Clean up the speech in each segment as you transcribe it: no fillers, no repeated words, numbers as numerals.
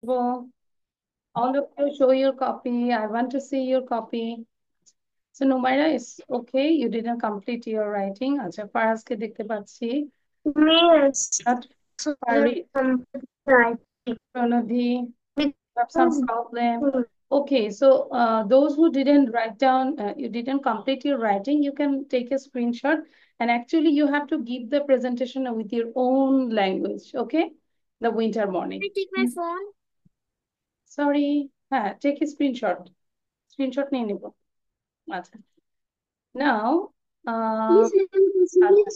Well, all of you show your copy. I want to see your copy. So Numaira is okay. You didn't complete your writing. আচ্ছা ফারাজকে দেখতে পাচ্ছি। Miss, Not so Farid. right. Pranadhi, have some Because problem. Okay, so those who didn't write down, you didn't complete your writing, you can take a screenshot and actually you have to give the presentation with your own language, okay? The winter morning. I take my phone. Sorry, take a screenshot. Screenshot নিয়ে নিব। আচ্ছা। Now, Miss, আচ্ছা,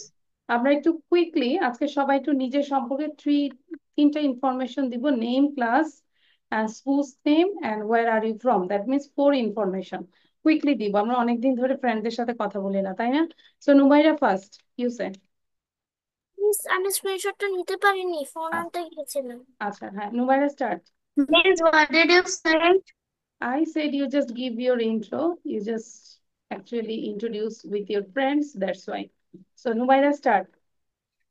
আমরা একটু quickly আজকে সবাই একটু নিজের সম্পর্কে তিনটা ইনফরমেশন দিব, name, class, schools name and where are you from. That means 4 information quickly দিব। আমরা অনেকদিন ধরে ফ্রেন্ডদের সাথে কথা বলি না, তাই না? So Numaira first, you say. Miss আমি স্ক্রিনশটটা নিতে পারিনি, ফোন আনতে গিয়েছিলাম। আচ্ছা, হ্যাঁ, Numaira start. Miss, what did you say? I said you just give your intro, you just actually introduce with your friends, that's why. So Numaira, start.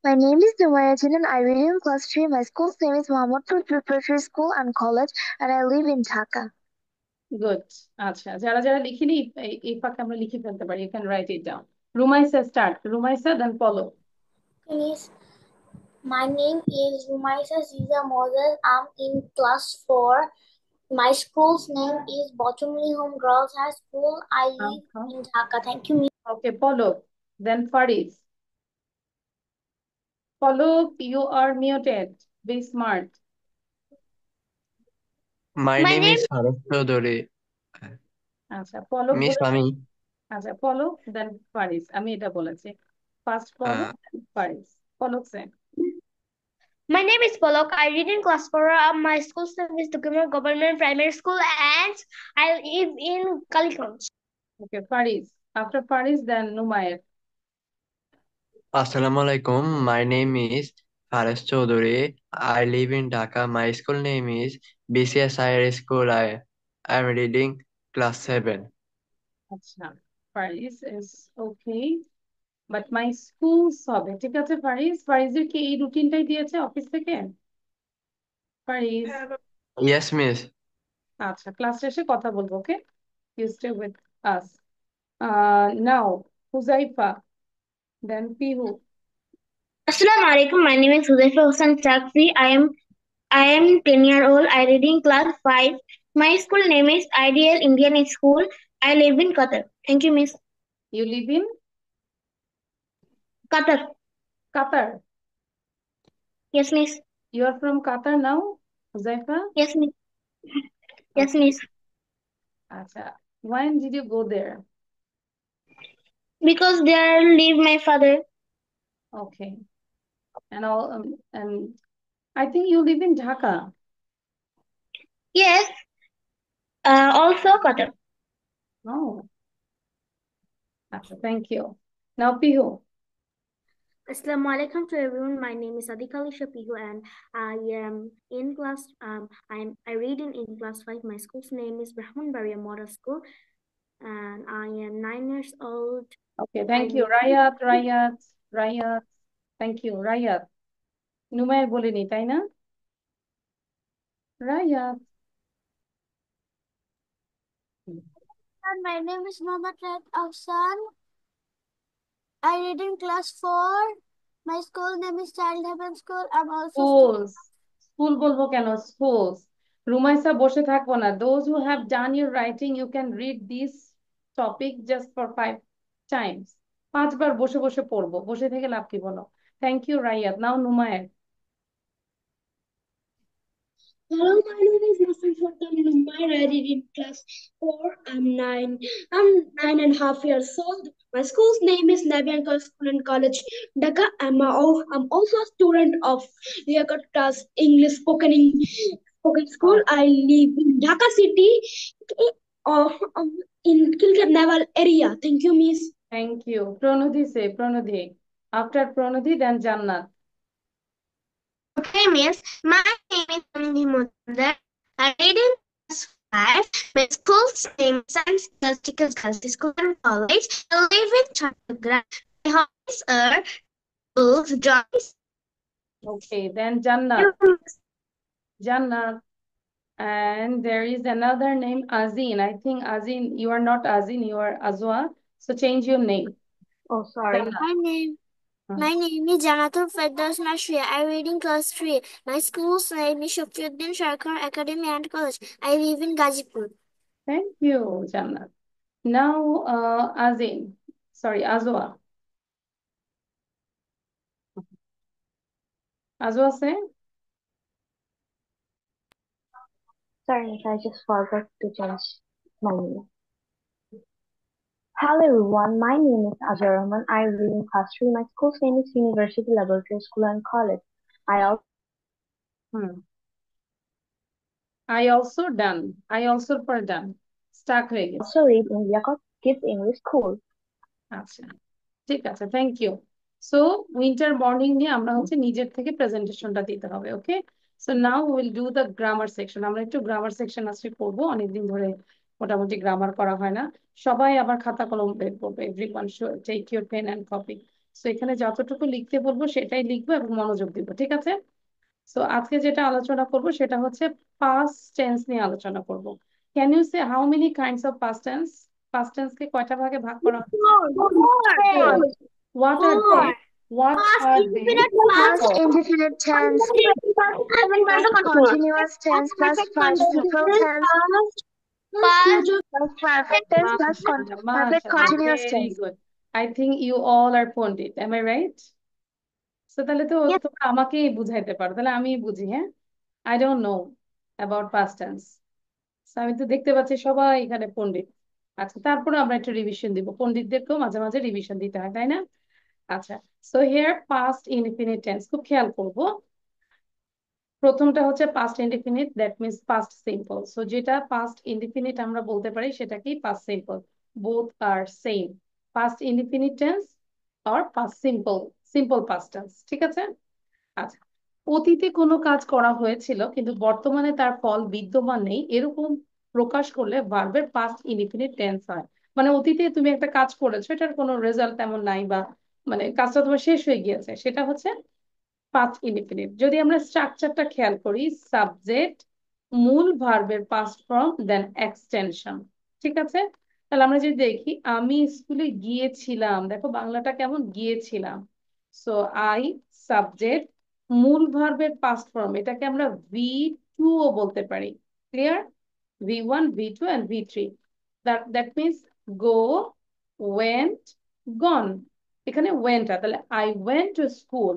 My name is Numaya Janan. I read in class 3. My school's name is Mohammedpur Preparatory School and College, and I live in Dhaka. Good. আচ্ছা, যারা যারা লিখিনি এই ফাঁকে আমরা লিখে ফেলতে পারি, you can write it down. Rumaisa start, Rumaisa then follow. Miss, my name is Rumaisa Ziza Moses. I'm in class 4. My school's name is Bottomley Home Girls High School. I live in Dhaka. Thank you, Miss. Okay, Palak then Faris. Palak, you are muted, be smart. My My name name is Harash Chaudhary. আচ্ছা, পলক Miss বলে। আমি আচ্ছা, পলক then Faris, আমি এটা বলেছি। First Palak, ah, Faris. Palak সে। My name is Polok. I read in class 4. My school's name is Dukimur Government Primary School and I live in Kalikon. Okay, Faris. After Faris then Numair. Assalamu alaikum. My name is Harash Chaudhary. I live in Dhaka. My school name is BCS Higher School. I am reading class 7. আচ্ছা, Faris is okay, but my schools হবে। ঠিক আছে ফারিস, ফারিসের কি এই রুটিনটাই দিয়েছে office থেকে? Faris, Yes, miss. আচ্ছা, class শেষে কথা বলবো, okay? You stay with us. Now Huzaifa then Pihu. Assalamu alaikum. My name is Hudayfa Hussain Chakri. I am 10 years old. I read in class 5. My school name is Ideal Indian School. I live in Qatar. Thank you, Miss. You live in Qatar. Qatar? Yes, Miss. You are from Qatar now, Huzaifa? Yes, Miss. Yes, okay, Miss. আচ্ছা, when did you go there? Because there live my father. Okay, and all and I think you live in Dhaka. Yes. Also Qatar. Oh, আচ্ছা, thank you. Now Pihu. Assalamu alaikum to everyone. My name is Adik Ali Shapihu and I am in class I read in class 5. My school's name is Brahman Baria Model School and I am 9 years old. Okay, I thank you. live Rayat. Thank you, Rayat. নুমায়ের বলিনি, তাই না? রায়াত। and my name is Mohammad Raid Afsan. I read in class 4. My school name is Child Heaven School. I'm also Schools. School বলবো কেন? Schools. Rumaisa বসে থাকবো না। Those who have done your writing, you can read this topic just for 5 times. 5 বার বসে বসে পড়বো, বসে থেকে লাভ কি বলো? Thank you, Rayat. Now নুমায়ের। Hello, my name is Nasir Sultan Numai. I read in class 4. I'm 9.5 years old. My school's name is Nabiankar School and College, Dhaka. I'm also a student of Liaquatas English spoken school. I live in Dhaka city, uh, um, in Kilkar Naval area. Thank you, Miss. Thank you. Pranudhi say, Pranudhi. After Pranudhi, then Jannat. Okay, Miss. My name is Pranidhi Mother. I read in class 5. My school's name is Science Elastical Girls School and College. I live in Chattogram. My hobbies are books, drawings. Okay, then Jannat. Jannat. And there is another name, Azin. I think Azin, you are not Azin, you are Azwa. So change your name. Oh, sorry. Jannat. My name is Janatul Firdaus Mashria. I read in class 3. My school's name is Shafiuddin Sharkar Academy and College. I live in Gazipur. Thank you, Jannat. Now, Azin, sorry, Azwa. Azwa, say. Sorry, I just forgot to change my name. Hello everyone, my name is Ajay Rahman. I read in class 3. My school's name is University Laboratory School and College. I Hmm. I also done. I also for done. Stuck হয়ে গেছে। also read in Yakut Kids English School. আচ্ছা, ঠিক আছে, thank you. So winter morning নিয়ে আমরা হচ্ছে নিজের থেকে প্রেজেন্টেশনটা দিতে হবে, okay? So now will do the grammar section. আমরা একটু গ্রামার সেকশন আজকে করবো, অনেকদিন ধরে মোটামুটি গ্রামার করা হয় না। সবাই আবার খাতা কলম বের করবে, everyone should take your pen and copy. So এখানে যতটুকু লিখতে বলবো সেটাই লিখবো এবং মনোযোগ দিব, ঠিক আছে? সো আজকে যেটা আলোচনা করব সেটা হচ্ছে পাস্ট টেন্স নিয়ে আলোচনা করব। Can you say how many kinds of past tense? Past tense কে কয়টা ভাগে ভাগ করা হচ্ছে? What are they? What are they? Past indefinite tense, past continuous tense, past participle tense, past perfect tense, past perfect MashaAllah, continuous very tense. good. I think you all are Pandit. Am I right? So তাহলে তো Yes. তোমরা আমাকেই বুঝাইতে পারো, তাহলে আমি বুঝি, হ্যাঁ? I don't know about past tense. So আমি তো দেখতে পাচ্ছি সবাই এখানে পণ্ডিত। আচ্ছা, তারপরে আমরা একটু রিভিশন দিব, পণ্ডিতদেরকেও মাঝে মাঝে রিভিশন দিতে হয়, তাই না? আচ্ছা, so here past indefinite tense খুব খেয়াল করব। প্রথমটা হচ্ছে past indefinite, that means past simple. So যেটা পাস্ট ইনডিফিনিট আমরা বলতে পারি সেটা কি? Past simple. Both are same, past indefinite tense আর past simple, simple past tense, ঠিক আছে? আচ্ছা, অতীতে কোনো কাজ করা হয়েছিল কিন্তু বর্তমানে তার ফল বিদ্যমান নেই, এরকম প্রকাশ করলে ভার্বের পাস্ট ইনডিফিনিট টেন্স হয়। মানে অতীতে তুমি একটা কাজ করেছো, এটার কোনো রেজাল্ট তেমন নাই, বা মানে কাজটা তোমার শেষ হয়ে গিয়েছে, সেটা হচ্ছে পাস্ট ইনডিফিনিট। যদি আমরা স্ট্রাকচারটা খেয়াল করি, সাবজেক্ট, মূল ভার্বের পাস্ট ফর্ম, দেন এক্সটেনশন, ঠিক আছে? তাহলে আমরা যদি দেখি, আমি স্কুলে গিয়েছিলাম, দেখো বাংলাটা কেমন, গিয়েছিলাম। সো আই, সাবজেক্ট, মূল ভার্বের পাস্ট ফর্ম, এটাকে আমরা V2 ও বলতে পারি। Clear? V1, V2 and V3, that means go, went, gone। এখানে went, তাহলে I went to school,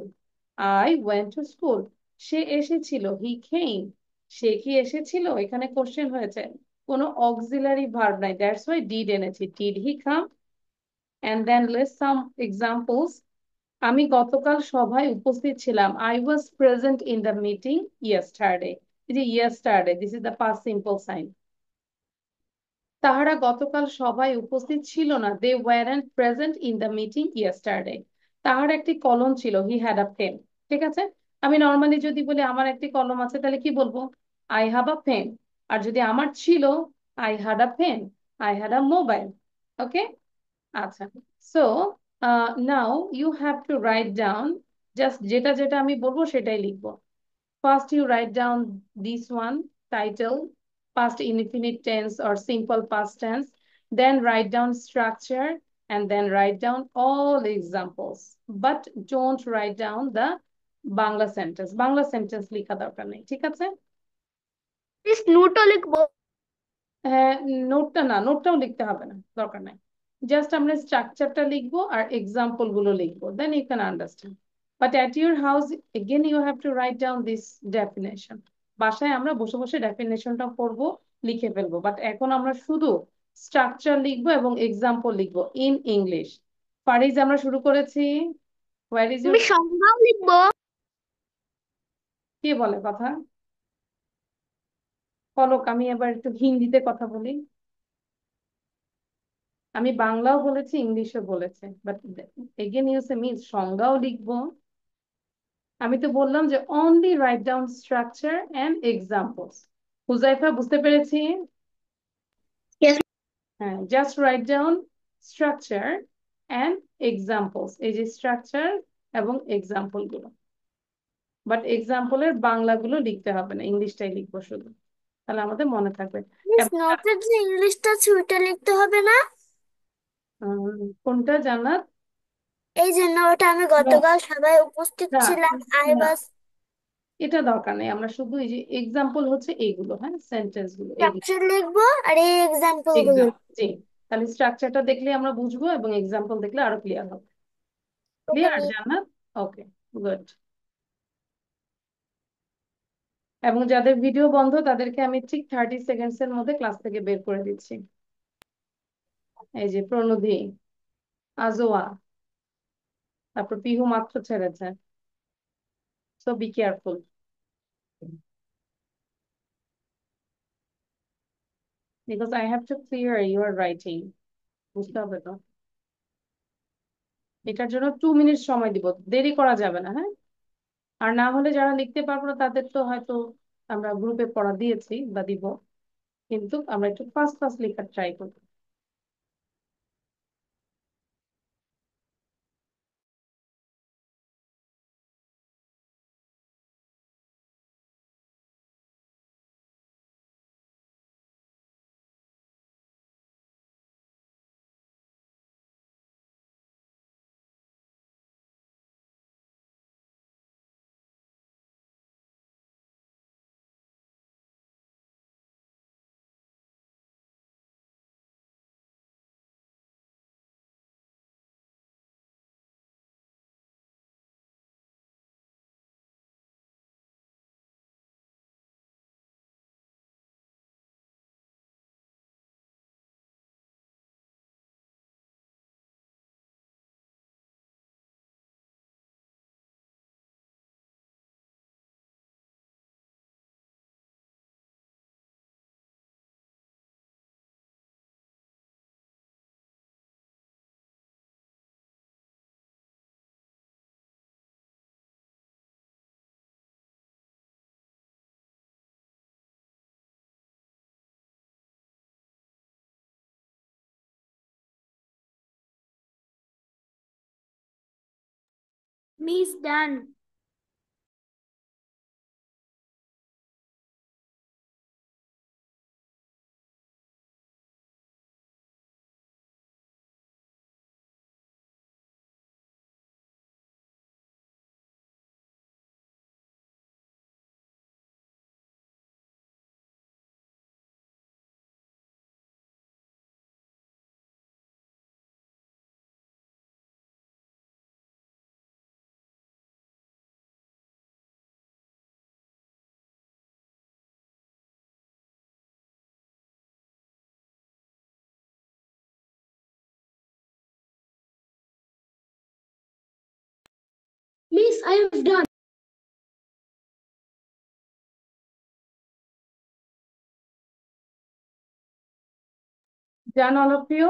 I went to school। সে এসেছিল, he came। সে কি এসেছিল? এখানে কোশ্চেন হয়েছে, কোনো অক্সিলারি ভার্ব নাই, দ্যাটস ওয়াই ডিড এনেছি। Did he come? And then list some examples. আমি গতকাল সভায় উপস্থিত ছিলাম, I was present in the meeting yesterday. এই যে yesterday, this is the past simple sign. তাহারা গতকাল সভায় উপস্থিত ছিল না, they weren't present in the meeting yesterday. তাহার একটি কলম ছিল, হি হ্যাড আ পেন, ঠিক আছে? আমি নর্মালি যদি বলি আমার একটি কলম আছে, তাহলে কি বলবো? I have a pen. আর যদি আমার ছিল, I had a pen, I had a mobile. Okay, আচ্ছা। So now you have to write down, just যেটা যেটা আমি বলবো সেটাই লিখবো। First, you write down this one, title, past indefinite tense or simple past tense. Then write down structure and then write down all examples. But don't write down the Bangla sentence. Bangla sentence লিখা দরকার নেই, ঠিক আছে? This নোটও লিখবো। হ্যাঁ, নোটটা না, নোটটাও লিখতে হবে না, দরকার নাই। জাস্ট আমরা স্ট্রাকচারটা লিখবো আর এক্সাম্পল গুলো লিখবো, then you can understand. But at your house again you have to write down this definition. বাসায় আমরা বসে বসে ডেফিনেশনটা করবো, লিখে ফেলবো, বাট এখন আমরা শুধু স্ট্রাকচার লিখবো এবং এক্সাম্পল লিখবো ইন ইংলিশ। ফারিজ, আমরা শুরু করেছি। হোয়ার ইজ ইউর, আমি সংজ্ঞাও লিখবো। কে বলে কথা? পলক, আমি এবার একটু হিন্দিতে কথা বলি। আমি বাংলাও বলেছি, ইংলিশও বলেছি, but again you say miss সংজ্ঞাও লিখবো। আমি তো বললাম যে only write down structure and examples. Huzaifa, বুঝতে পেরেছি? Yes. হ্যাঁ, just write down structure and examples, এই যে স্ট্রাকচার এবং এক্সাম্পল গুলো। বাট এক্সাম্পলের বাংলাগুলো লিখতে হবে না, ইংলিশটাই লিখবো শুধু। তাহলে আমাদের মনে থাকবে। মিস এবং নোটের যে ইংলিশটা আছে ওইটা লিখতে হবে না? কোনটা জান্নাত? এই যে নোট, আমি No, গতকাল সবাই উপস্থিত না, ছিলাম, আই না, ওয়াজ। এটা দরকার নেই। আমরা শুধু এই যে এক্সাম্পল হচ্ছে এইগুলো, হ্যাঁ, সেন্টেন্স গুলো এগুলো। স্ট্রাকচার লিখবো আর এই এক্সাম্পল গুলো। এক্সাম, জি। তাহলে স্ট্রাকচারটা দেখলে আমরা বুঝবো এবং এক্সাম্পল দেখলে আরো ক্লিয়ার হবে। Okay clear miss. জান্নাত? ওকে, গুড। এবং যাদের ভিডিও বন্ধ তাদেরকে আমি ঠিক 30 সেকেন্ডস এর মধ্যে ক্লাস থেকে বের করে দিচ্ছি। এই যে প্রণধি, আজোয়া, তারপর পিহু মাত্র ছেড়েছে। So be careful, because I have to clear your writing. বুঝতে হবে তো। এটার জন্য 2 মিনিট সময় দিব, দেরি করা যাবে না, হ্যাঁ। আর না হলে যারা লিখতে পারবো না তাদের তো হয়তো আমরা গ্রুপে পড়া দিয়েছি বা দিব, কিন্তু আমরা একটু ফাস্ট ফাস্ট লেখার ট্রাই করবো। Miss done. Miss, I have done. Done all of you?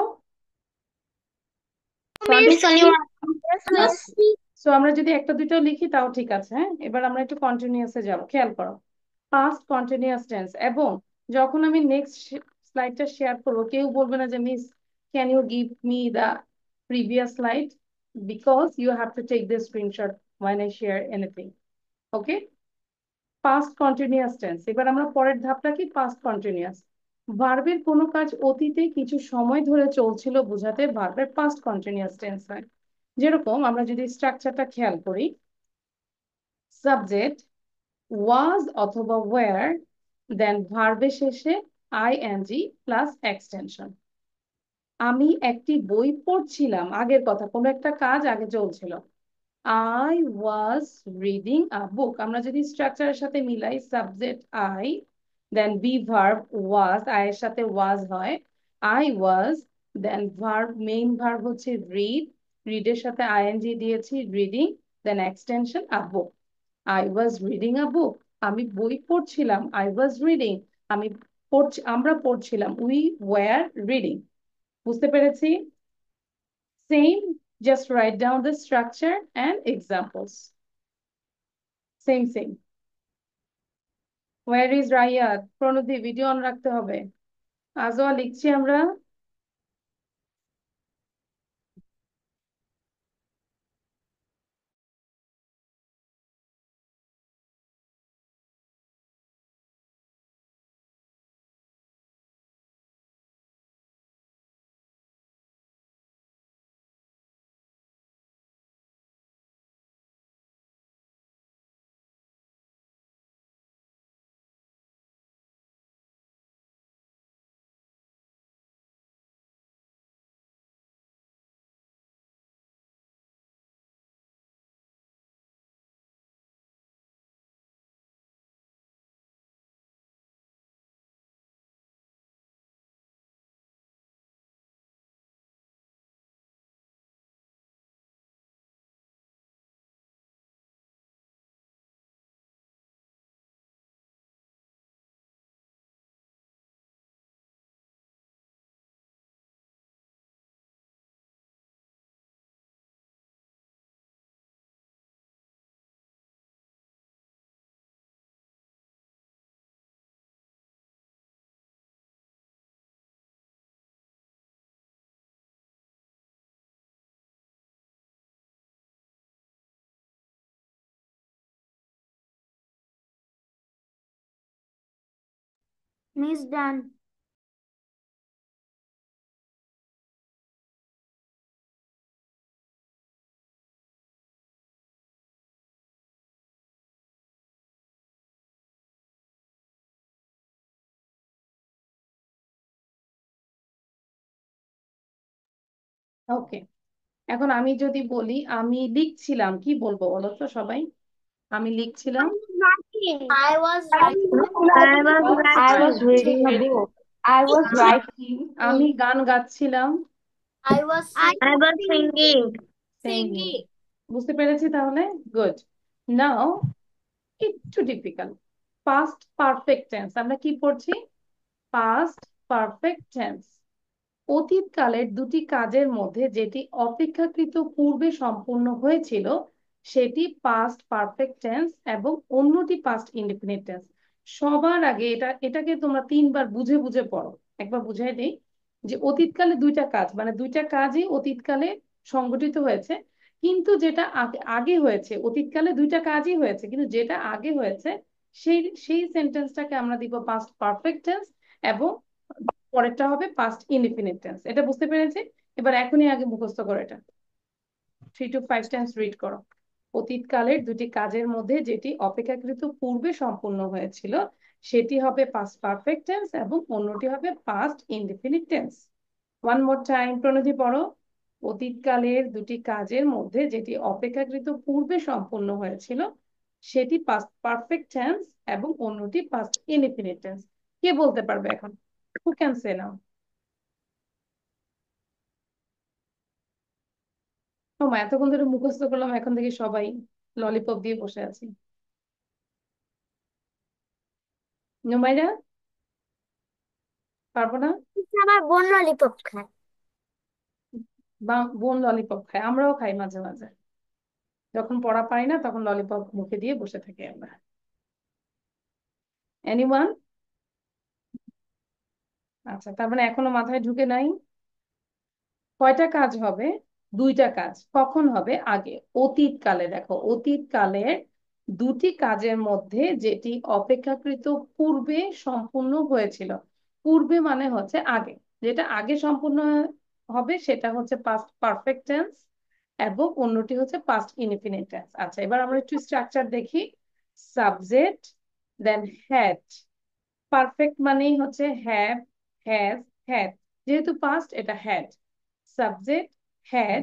So miss Miss, miss. yes, miss. So আমরা যদি একটা দুটো লিখি তাও ঠিক আছে, হ্যাঁ। এবার আমরা একটু কন্টিনিউয়াসে যাব, খেয়াল করো। পাস্ট কন্টিনিউয়াস টেন্স, এবং যখন আমি নেক্সট স্লাইডটা শেয়ার করবো কেউ বলবে না যে miss can you give me the previous slide, because you have to take the screenshot when I share anything. Okay, past continuous tense. এবার আমরা পরের ধাপটা কি, পাস্ট কন্টিনিউয়াস। ভার্বের কোনো কাজ অতীতে কিছু সময় ধরে চলছিল বোঝাতে ভার্বের পাস্ট কন্টিনিউয়াস টেন্স হয়। যেরকম আমরা যদি স্ট্রাকচারটা খেয়াল করি, সাবজেক্ট ওয়াজ অথবা ওয়্যার, দেন ভার্বের শেষে আইএনজি প্লাস এক্সটেনশন। আমি একটি বই পড়ছিলাম, আগের কথা, কোনো একটা কাজ আগে চলছিল। I was reading a book. আমরা যদি স্ট্রাকচারের সাথে মিলাই, subject I, then be verb was, I এর সাথে was হয়, I was, then verb, main verb হচ্ছে read, read এর সাথে আইএনজি দিয়েছি, reading, then extension a book. I was reading a book. আমি বই পড়ছিলাম, I was reading. আমি আমরা পড়ছিলাম, we were reading. বুঝতে পেরেছি? Same, just write down the structure and examples. Same. Where is Rayat? Pranati, video on রাখতে হবে। আজও লিখছি আমরা। Miss done. ওকে, এখন আমি যদি বলি আমি লিখছিলাম, কি বলবো বলো তো সবাই? আমি লিখছিলাম। I was I was Very reading a good. book. I was writing. আমি গান গাচ্ছিলাম। I was I was singing. Singing. বুঝতে পেরেছি তাহলে? গুড। নাও একটু ডিফিকাল্ট, পাস্ট পারফেক্ট টেন্স। আমরা কি পড়ছি? Past perfect tense. অতীতকালের দুটি কাজের মধ্যে যেটি অপেক্ষাকৃত পূর্বে সম্পূর্ণ হয়েছিল সেটি পাস্ট পারফেক্ট টেন্স এবং অন্যটি পাস্ট ইনডিফিনিট টেন্স। সবার আগে এটাকে তোমরা 3বার বুঝে বুঝে পড়ো। একবার বুঝাই দিই যে অতীতকালে দুইটা কাজ, মানে দুইটা কাজই অতীতকালে সংঘটিত হয়েছে, কিন্তু যেটা আগে আগে হয়েছে, অতীতকালে দুইটা কাজই হয়েছে কিন্তু যেটা আগে হয়েছে সেই সেই সেন্টেন্সটাকে আমরা দিব পাস্ট পারফেক্ট টেন্স এবং পরেরটা হবে পাস্ট ইনডিফিনিট টেন্স। এটা বুঝতে পেরেছি? এবার এখনই আগে মুখস্থ করো এটা, 3 to 5 টাইমস রিড করো। অতীতকালের দুটি কাজের মধ্যে যেটি অপেক্ষাকৃত পূর্বে সম্পূর্ণ হয়েছিল সেটি হবে পাস্ট পারফেক্ট টেন্স এবং অন্যটি হবে past indefinite tense. One more time, Pranati পড়ো। অতীতকালের দুটি কাজের মধ্যে যেটি অপেক্ষাকৃত পূর্বে সম্পূর্ণ হয়েছিল সেটি পাস্ট পারফেক্ট টেন্স এবং অন্যটি পাস্ট ইনডিফিনিট টেন্স। কে বলতে পারবে এখন? হু ক্যান সে নাও? মা এতক্ষণ ধরে মুখস্থ করলাম, এখন থেকে সবাই ললিপপ দিয়ে বসে আছি। নুমাইরা পারবো না? আমার বোন ললিপপ খায়। বা বোন ললিপপ খায়, আমরাও খাই মাঝে মাঝে। যখন পড়া পাই না তখন ললিপপ মুখে দিয়ে বসে থাকি আমরা। এনিওয়ান? আচ্ছা, তার মানে এখনো মাথায় ঢুকে নাই। কয়টা কাজ হবে? দুইটা কাজ। কখন হবে? আগে, অতীতকালে। দেখো, অতীতকালের দুটি কাজের মধ্যে যেটি অপেক্ষাকৃত পূর্বে সম্পূর্ণ হয়েছিল। পূর্বে মানে হচ্ছে আগে, যেটা আগে সম্পূর্ণ হবে সেটা হচ্ছে পাস্ট পারফেক্ট টেন্স এবং অন্যটি হচ্ছে পাস্ট ইনডিফিনিট টেন্স। আচ্ছা, এবার আমরা একটু স্ট্রাকচার দেখি। Subject, then had. পারফেক্ট মানেই হচ্ছে হ্যাভ, হ্যাজ, হ্যাড। যেহেতু পাস্ট, এটা হ্যাড। সাবজেক্ট হ্যাড,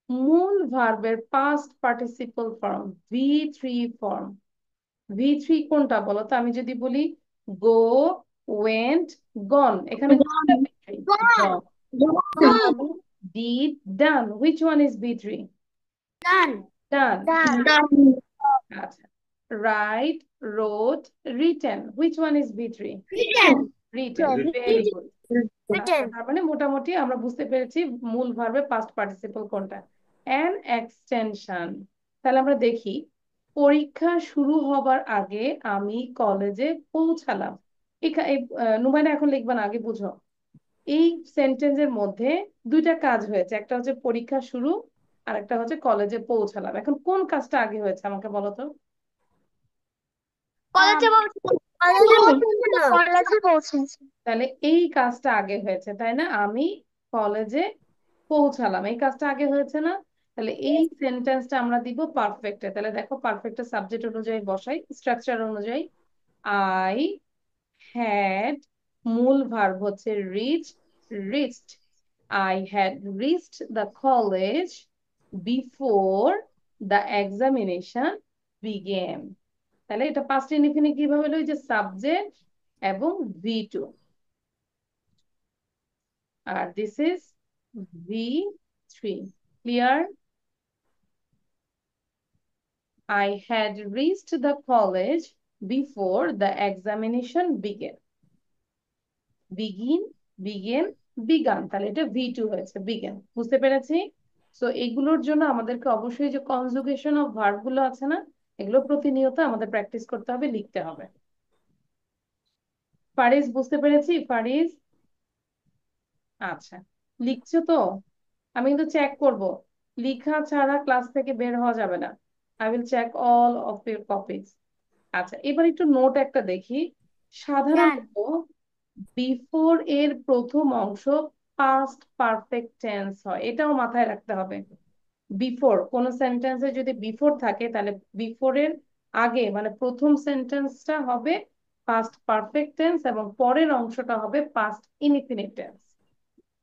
মূল ভার্বের পাস্ট পার্টিসিপল ফর্ম ভি3 ফর্ম। ভি3 কোনটা বলো তো? আমি যদি বলি গো, ওয়েন্ট, গন, এখানে কোনটা V3? Did, done. Which one is ভি3? Done. ডান। আচ্ছা, right, wrote, written. Which one is ভি3? রিটেন। Very good. আচ্ছা, তার মানে মোটামুটি আমরা বুঝতে পেরেছি মূল ভার্বের পাস্ট পার্টিসিপল কোনটা। An extension. তাহলে আমরা দেখি, পরীক্ষা শুরু হবার আগে আমি কলেজে পৌঁছালাম। এখানে নুমাইনা এখন লিখবা না, আগে বুঝো। এই সেন্টেন্সের মধ্যে দুইটা কাজ হয়েছে, একটা হচ্ছে পরীক্ষা শুরু আর একটা হচ্ছে কলেজে পৌঁছালাম। এখন কোন কাজটা আগে হয়েছে আমাকে বলো তো? কলেজে পৌঁছেছি। তাহলে এই কাজটা আগে হয়েছে, তাই না? আমি কলেজে পৌঁছালাম, এই কাজটা আগে হয়েছে না? তাহলে এই সেন্টেন্সটা আমরা দিব পারফেক্টে। তাহলে দেখো, পারফেক্টের সাবজেক্ট অনুযায়ী বসাই, স্ট্রাকচার অনুযায়ী। আই হ্যাড, মূল ভার্ব হচ্ছে reach, reached. I had reached the college before the examination begin. তাহলে এটা পাস্ট ইনডিফিনিট কিভাবে হলো? যে সাবজেক্ট এবং ভি2, আর দিস ইজ ভি3। Clear? I had reached the college before the examination began. Begin, began, began, তাহলে এটা ভি2 হয়েছে, began। বুঝতে পেরেছি? তো এগুলোর জন্য আমাদেরকে অবশ্যই যে কনজুগেশন অফ ভার্ব গুলো আছে না, এগুলো প্রতিনিয়ত আমাদের প্র্যাকটিস করতে হবে, লিখতে হবে। ফারিজ, বুঝতে পেরেছি? ফারিজ, আচ্ছা, লিখছো তো? আমি কিন্তু চেক করব, লিখা ছাড়া ক্লাস থেকে বের হওয়া যাবে না। I will check all of your copies. আচ্ছা, এবার একটু নোট একটা দেখি। সাধারণত বিফোর এর প্রথম অংশ পাস্ট পারফেক্ট টেন্স হয়, এটাও মাথায় রাখতে হবে। বিফোর কোন সেন্টেন্সে যদি বিফোর থাকে তাহলে বিফোর এর আগে মানে প্রথম সেন্টেন্সটা হবে পাস্ট পারফেক্ট টেন্স এবং পরের অংশটা হবে পাস্ট ইনডিফিনিট টেন্স,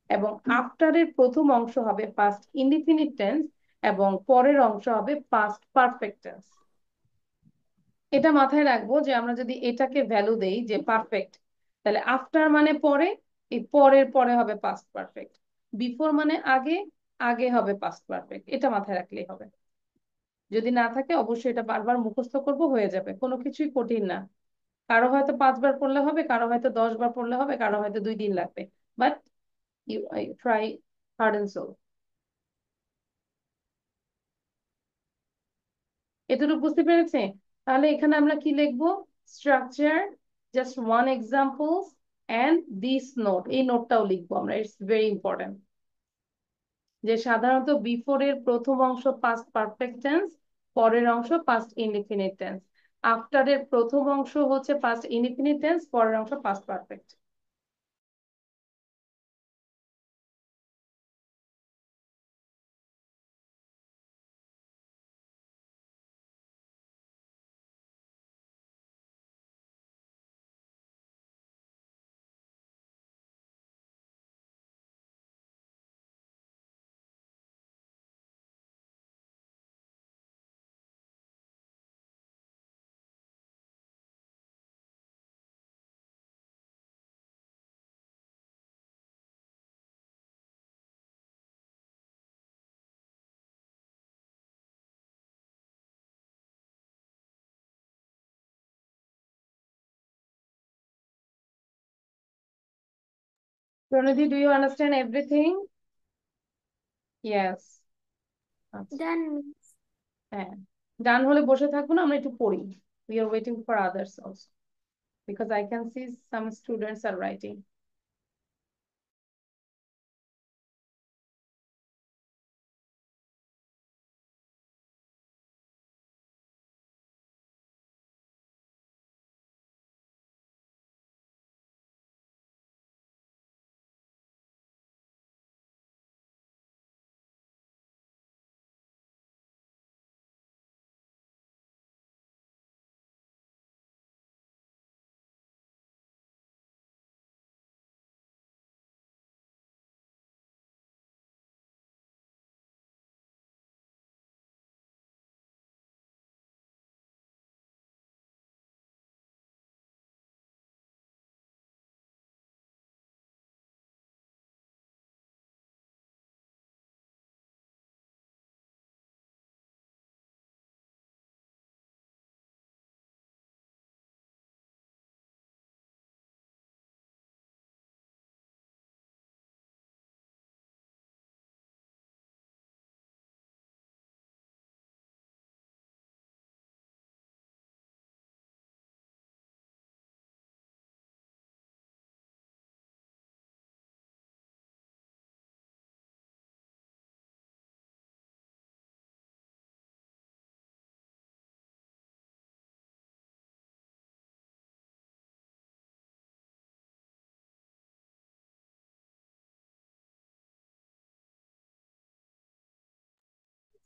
এবং আফটার এর প্রথম অংশ হবে পাস্ট ইনডিফিনিট টেন্স এবং পরের অংশ হবে পাস্ট পারফেক্ট টেন্স। এটা মাথায় রাখবো যে আমরা যদি এটাকে ভ্যালু দেই যে পারফেক্ট, তাহলে আফটার মানে পরে, এই পরের পরে হবে পাস্ট পারফেক্ট, বিফোর মানে আগে, আগে হবে পাস্ট পারফেক্ট। এটা মাথায় রাখলেই হবে। যদি না থাকে অবশ্যই এটা বারবার মুখস্থ করব, হয়ে যাবে, কোনো কিছুই কঠিন না। কারো হয়তো 5 বার পড়লে হবে, কারো হয়তো 10 বার পড়লে হবে, কারো হয়তো 2 দিন লাগবে, but you try hard and soul. এতটুকু বুঝতে পেরেছে? তাহলে এখানে আমরা কি লিখবো? Structure, just one examples and this note, এই নোটটাও লিখবো আমরা, ইটস ভেরি ইম্পর্টেন্ট। যে সাধারণত বিফোর এর প্রথম অংশ পাস্ট পারফেক্ট টেন্স, পরের অংশ পাস্ট ইনডিফিনিট টেন্স, আফটার এর প্রথম অংশ হচ্ছে পাস্ট ইনডিফিনিট টেন্স, পরের অংশ past perfect. Pranidhi, do you understand everything? Yes. আচ্ছা, Done. হ্যাঁ, ডান হলে বসে থাকবো না, আমরা একটু পড়ি। We are waiting for others also because I can see some students are writing.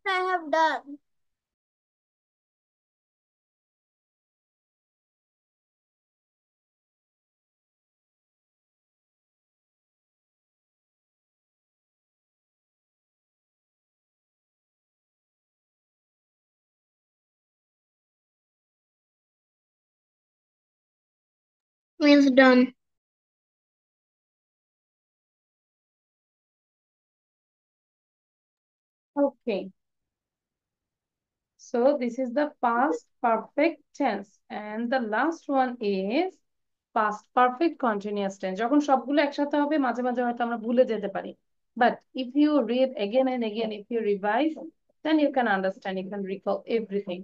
I have done. Means done. Okay. So this is the past perfect tense and the last one is past perfect continuous tense. যখন সবগুলো একসাথে হবে মাঝে মাঝে হয়তো আমরা ভুলে যেতে পারি, but if you read again and again, if you revise, then you can understand, you can recall everything.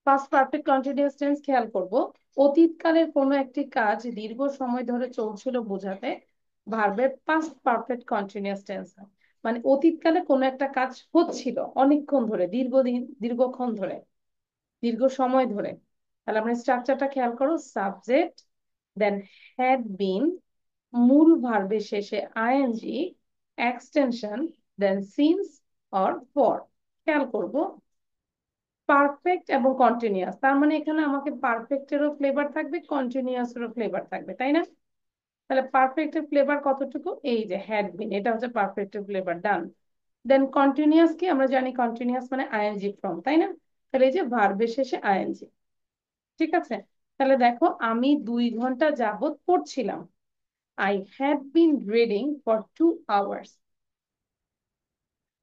Past perfect continuous tense খেয়াল করব, অতীতকালের কোনো একটি কাজ দীর্ঘ সময় ধরে চলছিল বোঝাতে ভার্বের পাস্ট পারফেক্ট কন্টিনিউয়াস টেন্স হয়। মানে অতীতকালে কোনো একটা কাজ হচ্ছিল অনেকক্ষণ ধরে, দীর্ঘদিন, দীর্ঘক্ষণ ধরে, দীর্ঘ সময় ধরে। তাহলে আমরা স্ট্রাকচারটা খেয়াল করো, সাবজেক্ট, দেন হ্যাড বিন, মূল ভার্বের শেষে ING, extension, then since or for. খেয়াল করব পারফেক্ট এবং কন্টিনিউয়াস, তার মানে এখানে আমাকে পারফেক্টেরও ফ্লেভার থাকবে, কন্টিনিউয়াসেরও ফ্লেভার থাকবে, তাই না? তাহলে পারফেক্টের ফ্লেভার কতটুকু? এই যে হ্যাড বিন, এটা হচ্ছে পারফেক্টের ফ্লেভার, ডান। দেন কন্টিনিউয়াস কি? আমরা জানি কন্টিনিউয়াস মানে আইএনজি ফর্ম, তাই না? তাহলে এই যে ভার্বের শেষে আইএনজি, ঠিক আছে। তাহলে দেখো আমি 2 ঘন্টা যাবত পড়ছিলাম। I had been reading for 2 hours.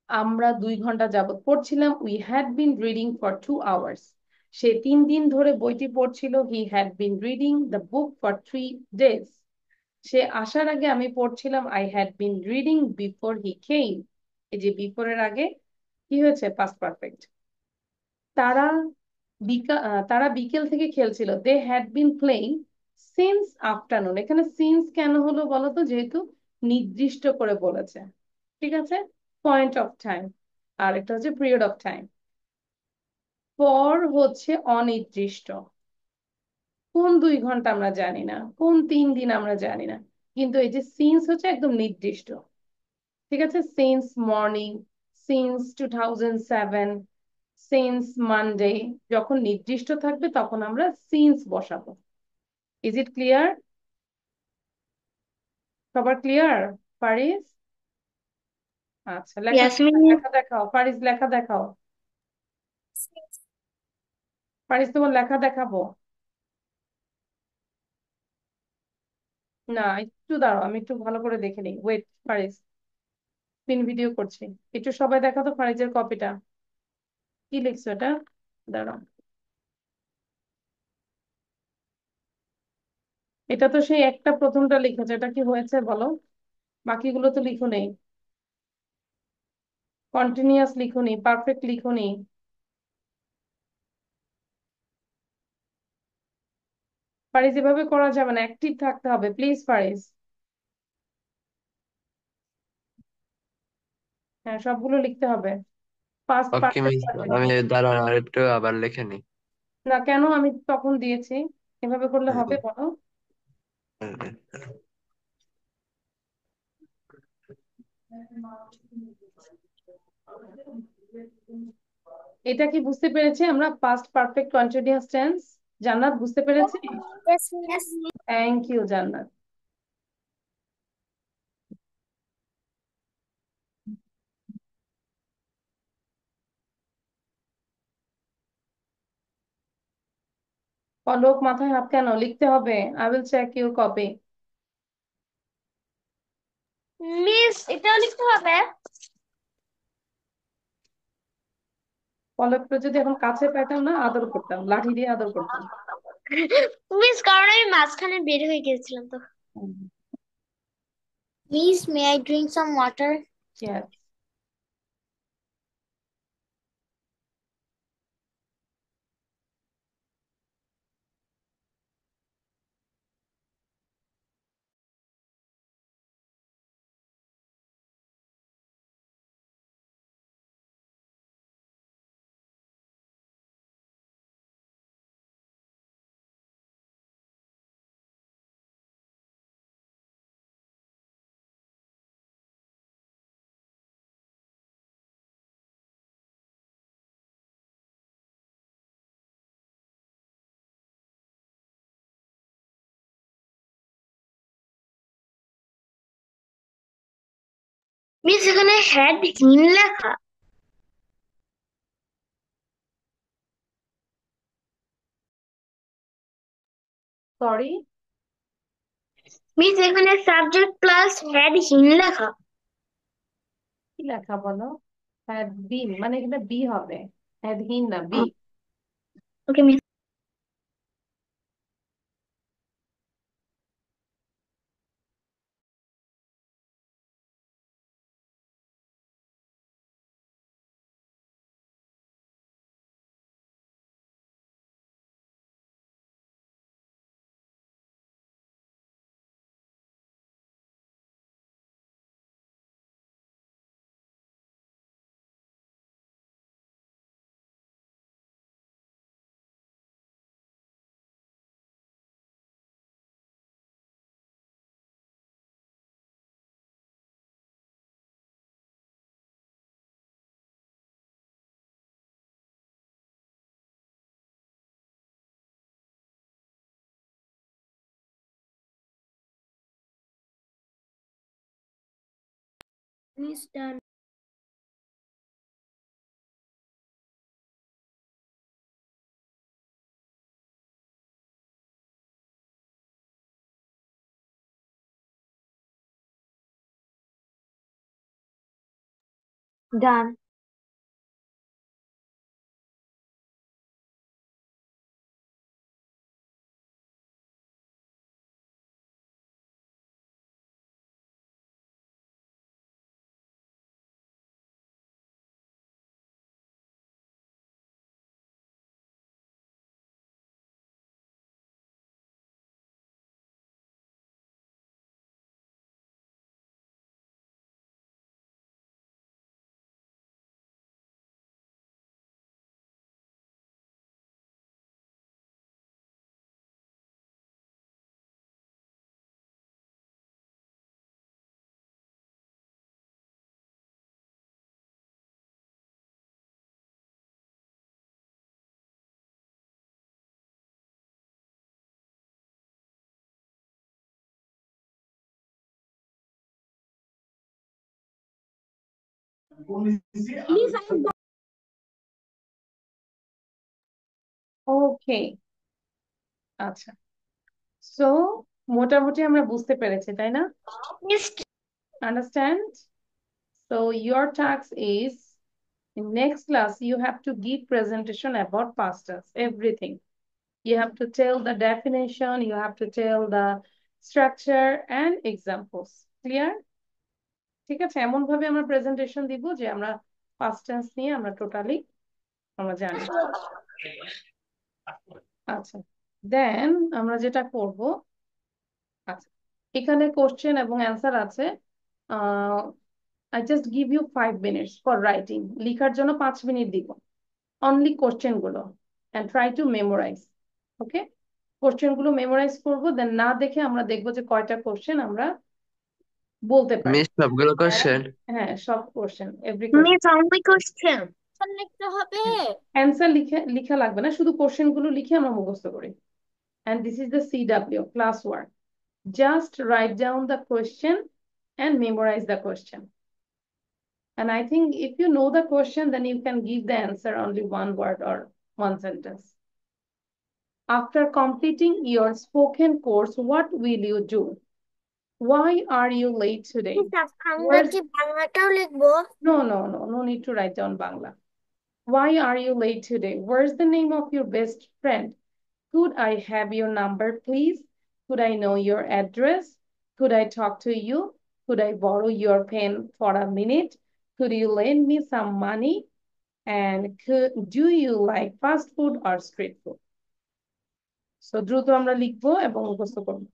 আমরা 2 ঘন্টা যাবত পড়ছিলাম। We had been reading for 2 hours. সে 3 দিন ধরে বইটি পড়ছিল। He had been reading the book for 3 days. সে আসার আগে আমি পড়ছিলাম। I had been reading before he came. এই যে before এর আগে কি হয়েছে? Past perfect. তারা তারা বিকেল থেকে খেলছিল। They had been playing since afternoon. এখানে since কেন হলো বলতো? যেহেতু নির্দিষ্ট করে বলেছে, ঠিক আছে, পয়েন্ট অফ টাইম। আর একটা হচ্ছে পিরিয়ড অফ টাইম। পর হচ্ছে অনির্দিষ্ট। কোন 2 ঘন্টা আমরা জানি না, কোন 3 দিন আমরা জানি না, কিন্তু এই যে সিন্স হচ্ছে একদম নির্দিষ্ট, ঠিক আছে। Since morning, since 2007, since Monday. যখন নির্দিষ্ট থাকবে তখন আমরা সিন্স বসাবো। Is it clear? সবার ক্লিয়ার? পারিস? আচ্ছা, লেখা Yes, Miss. লেখা দেখাও পারিস, লেখা দেখাও। পারিস, তোমার লেখা দেখাবো? না, একটু দাঁড়াও, আমি একটু ভালো করে দেখে নিই। ওয়েট পারিস, স্ক্রিন ভিডিও করছি। একটু সবাই দেখা তো ফারিজের কপিটা, কি লিখছো এটা? দাঁড়াও, এটা তো সেই একটা প্রথমটা লিখেছে, এটা কি হয়েছে বলো? বাকিগুলো তো লিখো নেই। কন্টিনিউয়াস লিখুনি, পারফেক্ট লিখুনি। পারিস, এভাবে করা যাবে না, অ্যাক্টিভ থাকতে হবে প্লিজ পারিস। হ্যাঁ, সবগুলো লিখতে হবে। পাস্ট ওকে পারফেক্ট মিস, আমি কন্টিনিউয়াস। দাঁড়ান আর একটু আবার লিখে নিই। না কেন? আমি তখন দিয়েছি, এভাবে করলে হবে বলো? এটা কি বুঝতে পেরেছি আমরা? Past perfect continuous tense. জান্নাত বুঝতে পেরেছি? Yes, Miss. থ্যাংক ইউ জান্নাত। পলক মাথায় হাত কেন? লিখতে হবে। I will check your copy. Miss, এটাও লিখতে হবে? পলকটা যদি এখন কাছে পেতাম না, আদর করতাম, লাঠি দিয়ে আদর করতাম। মিস, কারণ আমি মাঝখানে বের হয়ে গেছিলাম তো। Miss, may I drink some water? Yes. Miss, এখানে হ্যাড ইন লেখা। সরি, মিস, এখানে সাবজেক্ট প্লাস হ্যাড ইন লেখা। কি লেখা বলো? হ্যাড বিন মানে এখানে বি হবে, হ্যাড হিন না, B. Okay miss. Miss done. Done. Miss, I'm okay, আচ্ছা। সো মোটামুটি আমরা বুঝতে পেরেছি, তাই না? Miss, Understand? So your task is in next class you have to give presentation about past tense, everything. You have to tell the definition, you have to tell the structure and examples. Clear? ঠিক আছে, এমন ভাবে আমরা presentation দিব যে আমরা past tense নিয়ে আমরা টোটালি আমরা জানি। আচ্ছা, দেন আমরা যেটা করব, আচ্ছা এখানে কোশ্চেন এবং অ্যান্সার আছে। I just give you 5 minutes for writing. লিখার জন্য 5 মিনিট দিব, অনলি কোশ্চেন গুলো, and try to memorize. Okay, question গুলো মেমোরাইজ করবো, দেন না দেখে আমরা দেখবো যে কয়টা কোশ্চেন আমরা বলতে পারি। মিস সবগুলো কোশ্চেন? হ্যাঁ, সব question, every question. Miss, only question. লিখতে হবে। অ্যান্সার লিখা লাগবে না, শুধু কোশ্চেন গুলো লিখে আমরা মুখস্থ করি। And this is the CW class work. Just write down the question and memorize the question. And I think if you know the question, then you can give the answer only one word or one sentence. After completing your spoken course, what will you do? Why are you late today? Miss, আমরা Where's... কি বাংলাটাও লিখবো? No need to write down Bangla. Why are you late today? Where's the name of your best friend? Could I have your number, please? Could I know your address? Could I talk to you? Could I borrow your pen for a minute? Could you lend me some money? And do you like fast food or street food? So দ্রুত আমরা লিখবো এবং মুখস্থ করবো।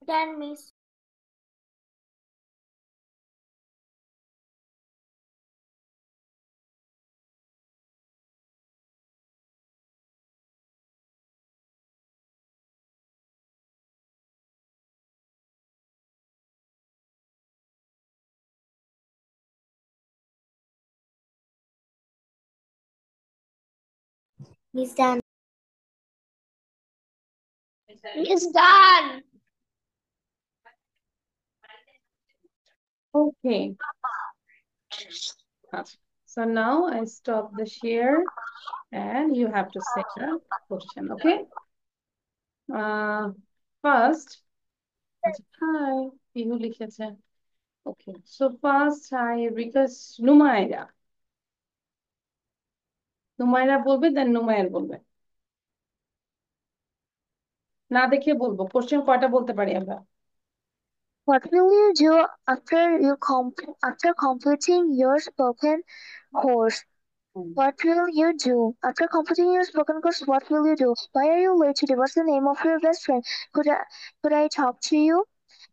can, Miss. Miss done. Miss done. Okay. So now I stop the share and you have to say the question, okay? First, hi, Pihu লিখেছে। Okay, so first I request Numaira. Numaira বলবে, then Numair বলবে। না দেখে বলবো, question কয়টা বলতে পারি আমরা? What will you do after completing your spoken course? What will you do after completing your spoken course? What will you do? Why are you late today? What's the name of your best friend? Could I talk to you?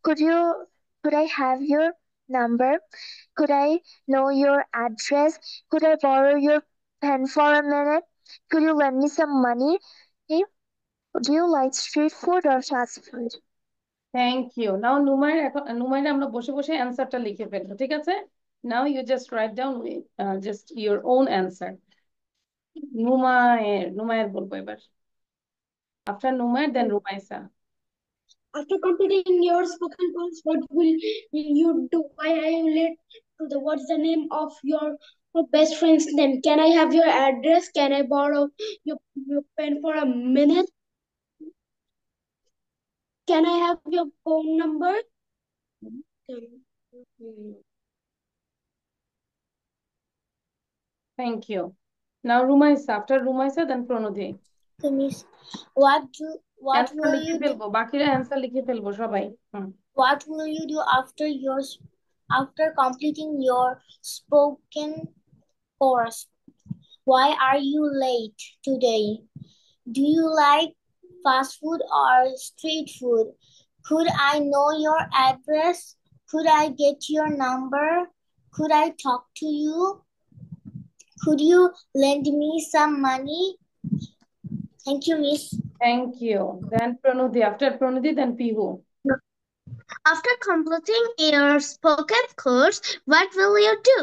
Could I have your number? Could I know your address? Could I borrow your pen for a minute? Could you lend me some money? Hey, do you like street food or fast food? Thank you. Now Numaira আমরা বসে বসে অ্যান্সারটা লিখে ফেলবো, ঠিক আছে? Now you just write down just your own answer. Numair বলবো এবার। After Numair then Rumaisa. After completing your spoken course, what will you do? Why are you late to the? What's the name of your best friend's name? Can I have your address? Can I borrow your pen for a minute? Can I have your phone number? Thank you. Now Rumaisa. After Rumaisa, then Pranodhi. So, Miss, what Answer will লিখে you do? ফেলবো, বাকিরা answer লিখে ফেলবো সবাই। What will you do after completing your spoken course? Why are you late today? Do you like fast food or street food? Could I know your address? Could I get your number? Could I talk to you? Could you lend me some money? Thank you, Miss. Thank you. Then Pranodhi. After Pranodhi, then Pihu. After completing your spoken course, what will you do?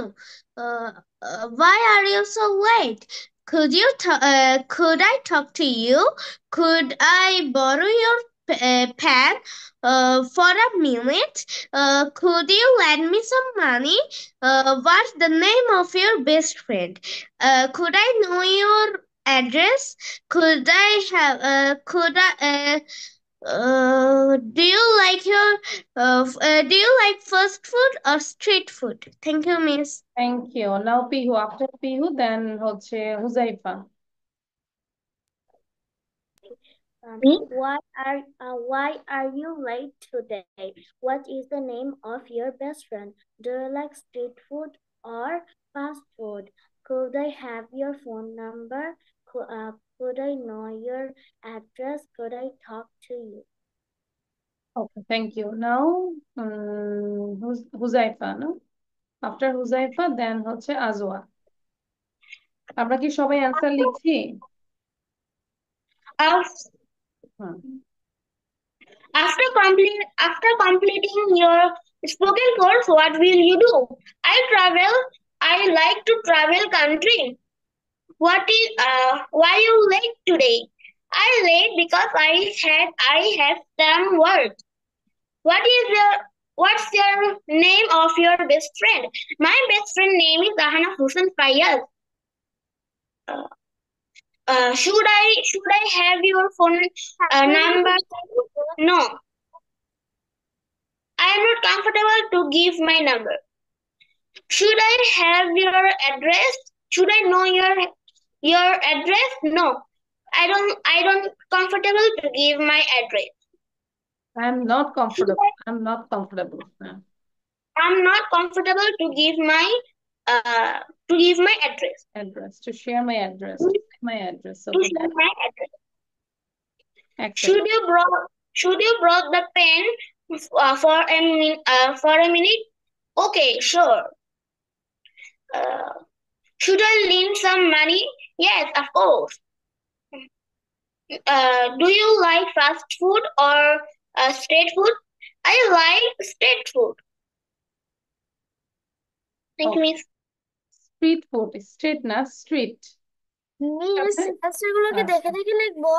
Why are you so late? Could I talk to you? Could I borrow your pen for a minute? Could you lend me some money? What's the name of your best friend? Could I know your address? Could I have? Do you like fast food or street food? Thank you, Miss. Thank you. Now Pihu. After Pihu, then হচ্ছে Huzaifa. Why are you late today? What is the name of your best friend? Do you like street food or fast food? Could I have your phone number? Could I know your address? Could I talk to you? Okay, thank you. Now Huzaifa, no? After Huzaifa, then হচ্ছে Ajwa. আমরা কি সবাই answer লিখছি? After completing your spoken course, what will you do? I like to travel country. Why you late today? I late because I have some work. What's your name of your best friend? My best friend name is Ahana Hussain Fayaz. Should I have your phone number? No. I am not comfortable to give my number. Should I have your address? Should I know your address? No. I don't comfortable to give my address. I'm not comfortable. I'm not comfortable. I'm not comfortable to give my address. To share my address. To say my address. To Okay. share my address. Excellent. Should you brought the pen? For a minute. Okay, sure. Uh, should I lend some money? Yes, of course. Do you like fast food or street food? I like street food. Thank you, Okay, Miss. Street food, street না street. Miss আছে অ্যান্সারগুলো কি দেখে আচ্ছা, দেখে লিখবো?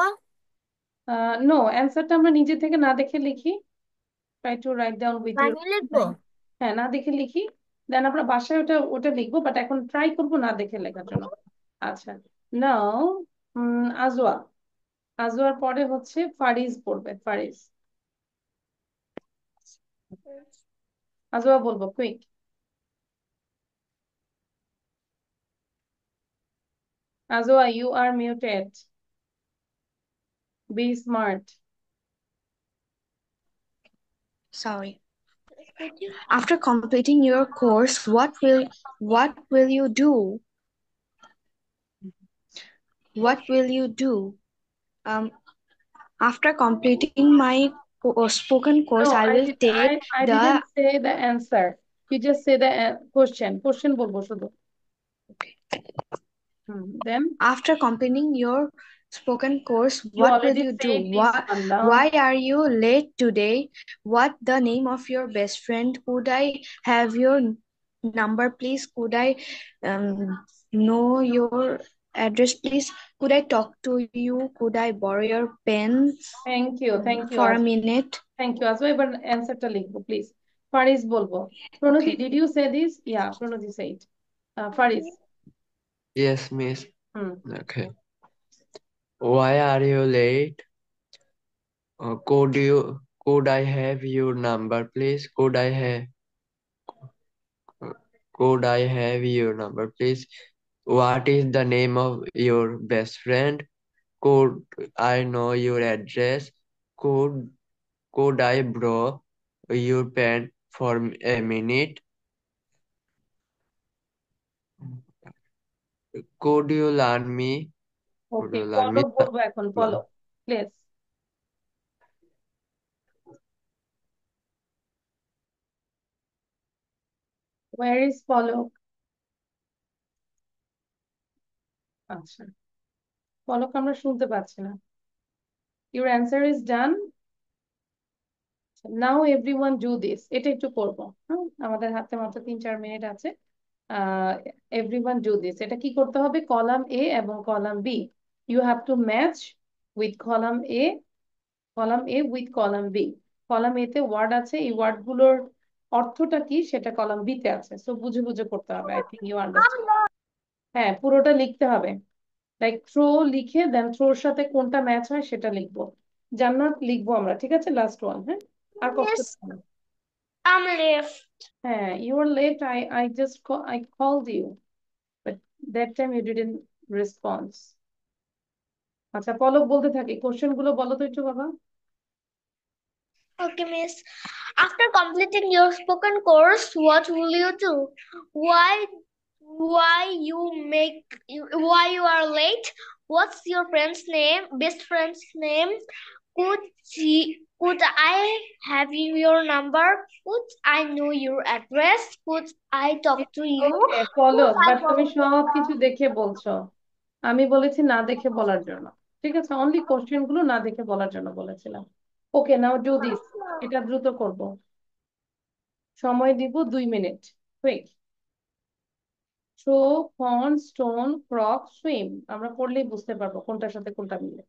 No, অ্যান্সারটা আমরা নিজে থেকে না দেখে লিখি। Try to write down with your বানিয়ে লিখবো? মাইন্ড। হ্যাঁ, না দেখে লিখি, দেন আমরা বাসায় ওটা ওটা লিখবো, বাট এখন ট্রাই করবো না দেখে লেখার জন্য। আচ্ছা, নাও আজওয়া, আজওয়ার পরে হচ্ছে ফারিজ পড়বে, ফারিজ। আজওয়া বলবো, quick. Ajwa, you are muted, be smart. Sorry. After completing your course, what will you do? What will you do? Um, After completing my spoken course, No, I I will did. take I the didn't say the answer. You just say the question. Question বলবো শুধু। Then after completing your spoken course, you what will already you do? said this one now. Why are you late today? What the name of your best friend? Could I have your number, please? Could I um, know your address, please? Could I talk to you? Could I borrow your pen Thank you for a Azwa. minute? Thank you Azwa, এবার অ্যান্সারটা লিখবো please. Fariz বলবো। প্রণতি, Okay. did you say this? Yeah, Pranati said. Fariz. Yes, miss. Hmm Okay. Why are you late? Could I have your number, please? Could I have your number, please? What is the name of your best friend? Could I know your address? Could could I borrow your pen for a minute? Could you learn me? Could okay, you learn me পলক বলবো এখন, the Palak please. Where is পলক? আচ্ছা, পলক আমরা শুনতে পাচ্ছি না। Your answer is done. Now everyone do this, এটা একটু করবো। হ্যাঁ, আমাদের হাতে মাত্র 3-4 মিনিট আছে। এভরিওয়ান ডু দিস, এটা কি করতে হবে? কলাম এ এবং column B, you have to match with column A, column A with column B. Column A তে ওয়ার্ড আছে, এই ওয়ার্ড গুলোর অর্থটা কি সেটা কলাম বি তে আছে, সো বুঝে বুঝে করতে হবে। I think you understand. হ্যাঁ, পুরোটা লিখতে হবে, লাইক থ্রো লিখে দেন থ্রোর সাথে কোনটা ম্যাচ হয় সেটা লিখবো। জান্নাত লিখবো আমরা, ঠিক আছে? লাস্ট ওয়ান, হ্যাঁ, আর কষ্ট Miss, হবে না। I'm left. হ্যাঁ, you were late. I just I called you, but that time you didn't respond. আচ্ছা, পলক বলতে থাকি, কোশ্চেন গুলো বলো তো একটু বাবা। Okay, Miss. After completing your spoken course, what will you do? Why you are late? What's your friend's name? Best friend's name? Could I have your number? Could I know your address? Could I talk to you? Okay Could Palak, I but তুমি borrow সব your কিছু দেখে বলছো। আমি বলেছি না দেখে বলার জন্য, ঠিক আছে? অনলি কোশ্চেন গুলো না দেখে বলার জন্য বলেছিলাম। ওকে, নাও ডু দিস, এটা দ্রুত করব, সময় দিব 2 minute. Quick. Throw, fun, stone, frock, swim, আমরা পড়লেই বুঝতে পারবো কোনটার সাথে কোনটা মিলে।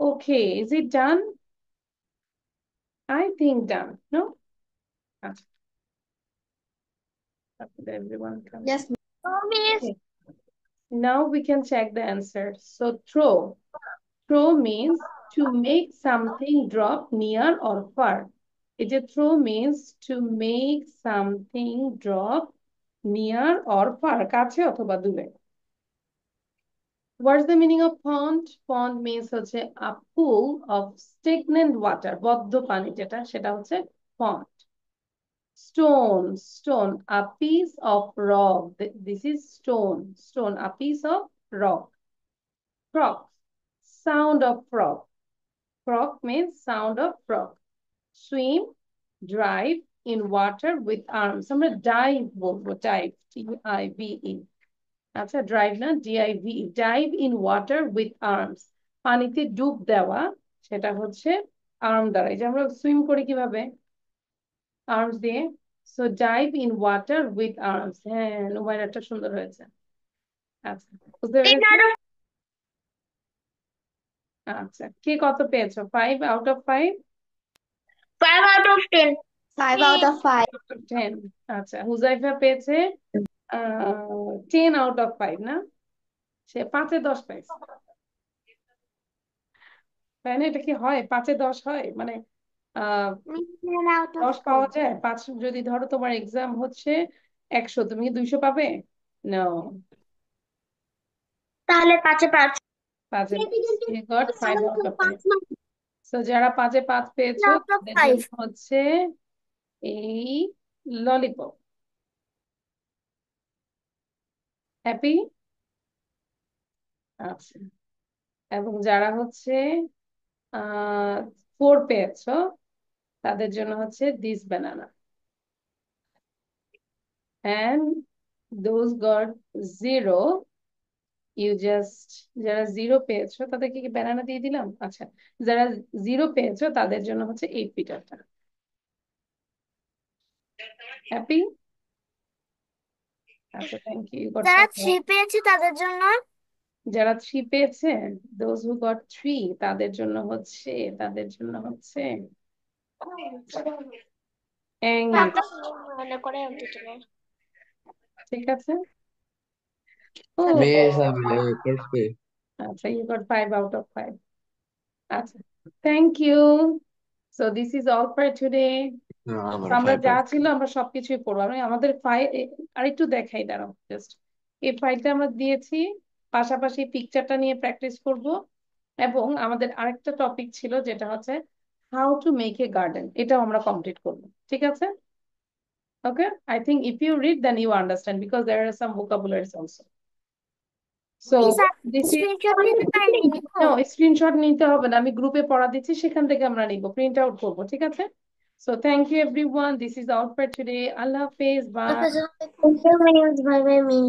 Okay, is it done? I think done. No? আচ্ছা, after everyone comes. Yes, Miss. Okay. Now we can check the answer. So throw. Throw means to make something drop near or far. It is throw means to make something drop near or far. কাছে অথবা দূরে। What's the meaning of pond? Pond means হচ্ছে a pool of stagnant water. বদ্ধ পানি যেটা সেটা হচ্ছে pond. Stone, stone, a piece of rock. This is stone, stone, a piece of rock. Frog, sound of frog. Frog means sound of frog. Swim, drive in water with arms. আমরা dive বলবো, dive, D-I-V-E. আচ্ছা, drive না, D-I-V-E. Dive in water with arms. পানিতে ডুব দেওয়া, সেটা হচ্ছে arm দ্বারা। এই যে আমরা সুইম করি কিভাবে? আর্মস দিয়ে। So dive in water with arms. হ্যাঁ, নোমাইরাটা সুন্দর হয়েছে। আচ্ছা, বুঝতে পেরেছি? আচ্ছা, কে কত পেয়েছো? 5 out of 5? 5 out of 10. 5 out of 5. 10। আচ্ছা, হুজাইফা পেয়েছে 10 out of 5 না? সে 5-এ 10 পাইছে। তাই না? এটা কি হয়? 5-এ 10 হয়? মানে 10 out of 10 পাওয়া যায়? 5 যদি ধরো তোমার এক্সাম হচ্ছে 100, তুমি কি 200 পাবে? নো, তাহলে 5-এ 5। 5-এ 5। You got 5 out of 5. So যারা 5-এ 5 পেয়েছো out of তাদের 5. জন্য হচ্ছে এই ললিপপ। হ্যাপি? আচ্ছা, এবং যারা হচ্ছে 4 পেয়েছো তাদের জন্য হচ্ছে this banana. And those got 0, you just, যারা 0 পেয়েছো তাদেরকে কি বানানা দিয়ে দিলাম? আচ্ছা, যারা 0 পেয়েছো তাদের জন্য হচ্ছে 8 পিটারটা। হ্যাপি? আচ্ছা, থ্যাংক ইউ। যারা 3 পেয়েছে তাদের জন্য যারা 3 পেয়েছে, those who got 3, তাদের জন্য হচ্ছে মনে করে দিতে। ঠিক আছে। ও Miss, আমি করছি। আচ্ছা, you got 5 out of 5. আচ্ছা, thank you. So this is all for today. আমার আমরা 5 যা out. ছিল আমরা সবকিছুই পড়বো। আমি আমাদের ফাইল আরেকটু দেখাই, দাঁড়াও জাস্ট। এই ফাইলটা আমরা দিয়েছি, পাশাপাশি পিকচারটা নিয়ে প্র্যাকটিস করব। এবং আমাদের আরেকটা টপিক ছিল যেটা হচ্ছে how to make a garden, এটাও আমরা কমপ্লিট করবো। ঠিক আছে? Okay, I think if you read then you understand because there are some vocabularies also. So this is no screenshot নিতে হবে না, আমি গ্রুপে পড়া দিচ্ছি, সেখান থেকে আমরা নিব, প্রিন্ট আউট করব। ঠিক আছে? So thank you everyone, this is all for today. Allah Hafiz, bye. Bye bye.